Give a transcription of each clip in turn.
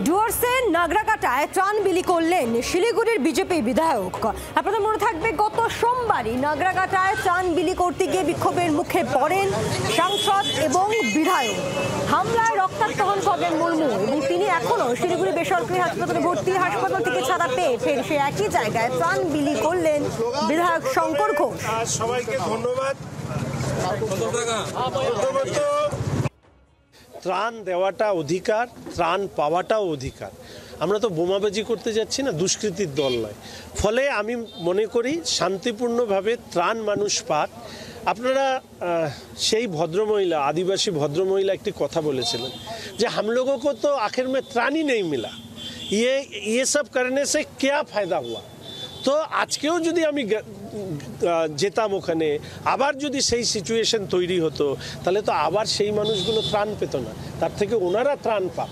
ডুয়ার্সের নাগরাকাটায় ত্রাণ বিলি করলেন শিলিগুড়ির বিজেপি বিধায়ক। আপনাদের মনে থাকবে গত সোমবারই নাগরাকাটায় ত্রাণ বিলি করতে গিয়ে বিক্ষোভের মুখে পড়েন সাংসদ এবং বিধায়ক। হামলায় রক্তাক্ত হন খগেন মুর্মু এবং তিনি এখনো শিলিগুড়ি বেসরকারি হাসপাতালে ভর্তি। হাসপাতাল থেকে ছাড়া পেয়ে ফের সে একই জায়গায় ত্রাণ বিলি করলেন বিধায়ক শঙ্কর ঘোষ। সবাইকে ধন্যবাদ। ত্রাণ দেওয়াটা অধিকার, ত্রাণ পাওয়াটাও অধিকার। আমরা তো বোমাবাজি করতে যাচ্ছি না, দুষ্কৃতির দল নয়। ফলে আমি মনে করি শান্তিপূর্ণভাবে ত্রাণ মানুষ পাক। আপনারা সেই ভদ্রমহিলা, আদিবাসী ভদ্রমহিলা একটি কথা বলেছিলেন যে हम लोगों को तो आखिर में ত্রাণ ही नहीं मिला, ये सब करने से क्या फायदा हुआ। তো আজকেও যদি আমি যেতাম ওখানে, আবার যদি সেই সিচুয়েশন তৈরি হতো, তাহলে তো আবার সেই মানুষগুলো ত্রাণ পেত না। তার থেকে ওনারা ত্রাণ পাক,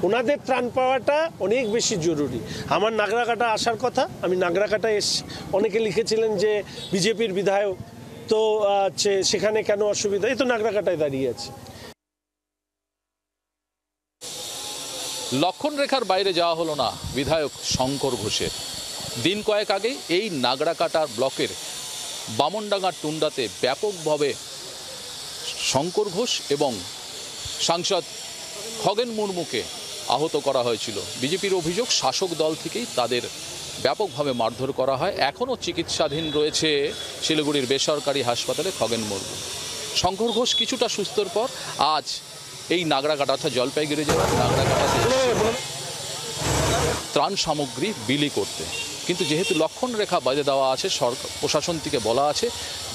ওনাদের ত্রাণ পাওয়াটা অনেক বেশি জরুরি। আমার নাগরাকাটা আসার কথা, আমি নাগরাকাটায় এসেছি। অনেকে লিখেছিলেন যে বিজেপির বিধায়ক, তো সেখানে কেন অসুবিধা, এই তো নাগরাকাটায় দাঁড়িয়ে আছে। লক্ষণ রেখার বাইরে যাওয়া হলো না বিধায়ক শঙ্কর ঘোষের। দিন কয়েক আগেই এই নাগরাকাটার ব্লকের বামনডাঙ্গার টুন্ডাতে ব্যাপকভাবে শঙ্কর ঘোষ এবং সাংসদ খগেন মুর্মুকে আহত করা হয়েছিল। বিজেপির অভিযোগ শাসক দল থেকেই তাদের ব্যাপকভাবে মারধর করা হয়। এখনও চিকিৎসাধীন রয়েছে শিলিগুড়ির বেসরকারি হাসপাতালে খগেন মুর্মু। শঙ্কর ঘোষ কিছুটা সুস্থর পর আজ এই নাগরাকাটা অর্থাৎ জলপাইগুড়ি জেলার নাগরাকাটাতে ত্রাণ সামগ্রী বিলি করতে। কিন্তু যেহেতু লক্ষণ রেখা বাজে দেওয়া আছে, সরকার প্রশাসন থেকে বলা আছে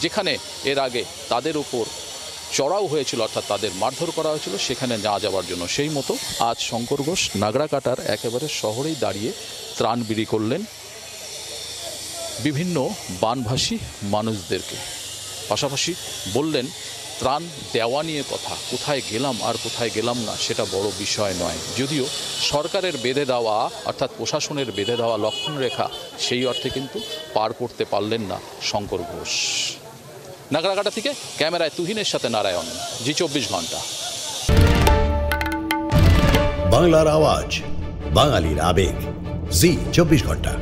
যেখানে এর আগে তাদের উপর চড়াও হয়েছিল অর্থাৎ তাদের মারধর করা হয়েছিল, সেখানে না যাওয়ার জন্য সেই মতো আজ শঙ্কর ঘোষ নাগরাকাটার একেবারে শহরেই দাঁড়িয়ে ত্রাণ বিলি করলেন বিভিন্ন বানভাসী মানুষদেরকে। পাশাপাশি বললেন ত্রাণ দেওয়া নিয়ে কথা, কোথায় গেলাম আর কোথায় গেলাম না সেটা বড় বিষয় নয়। যদিও সরকারের বেঁধে দেওয়া অর্থাৎ প্রশাসনের বেঁধে দেওয়া লক্ষণ রেখা সেই অর্থে কিন্তু পার করতে পারলেন না শঙ্কর ঘোষ। নাগরাকাটা থেকে ক্যামেরায় তুহিনের সাথে নারায়ণ, জি24 ঘন্টা। বাংলার আওয়াজ, বাঙালির আবেগ, জি24 ঘন্টা।